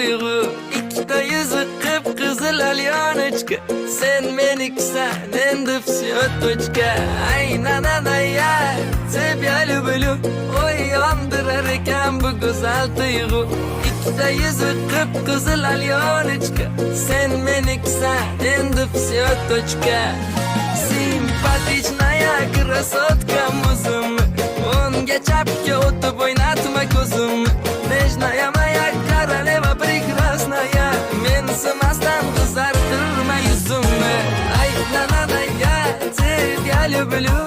tuyg'u. Ikkita yuzi qip-qizil alyonочка. Sen meniksan, endi всё точка. Ay nananaya, тебя люблю. Oy yondirar ekan bu go'zal tuyg'u. Ikkita yuzi qip-qizil alyonочка. Sen meniksan, endi всё точка. Simpatichnaya красотка muzim. O'ngga chapga o'tib o'ynatma ko'zimni. Nежная моя королева прекрасная. Mensimasdan qizartirma yuzimni. Ay nanana, я тебя люблю.